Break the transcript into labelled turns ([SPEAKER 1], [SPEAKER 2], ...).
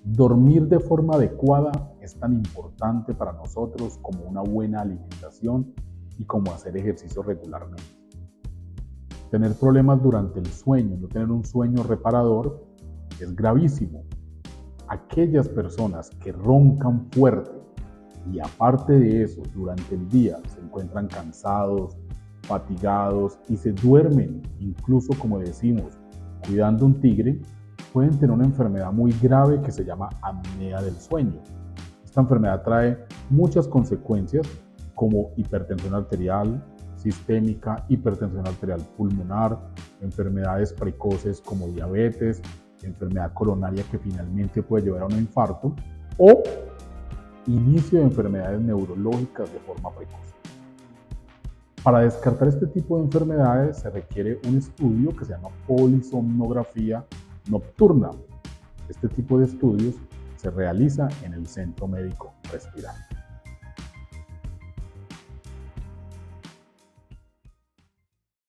[SPEAKER 1] Dormir de forma adecuada es tan importante para nosotros como una buena alimentación y como hacer ejercicio regularmente. Tener problemas durante el sueño, no tener un sueño reparador, es gravísimo. Aquellas personas que roncan fuerte y aparte de eso, durante el día se encuentran cansados, fatigados y se duermen, incluso como decimos, cuidando un tigre, pueden tener una enfermedad muy grave que se llama apnea del sueño. Esta enfermedad trae muchas consecuencias como hipertensión arterial sistémica, hipertensión arterial pulmonar, enfermedades precoces como diabetes, enfermedad coronaria que finalmente puede llevar a un infarto o inicio de enfermedades neurológicas de forma precoz. Para descartar este tipo de enfermedades se requiere un estudio que se llama polisomnografía nocturna. Este tipo de estudios se realiza en el Centro Médico Respirar.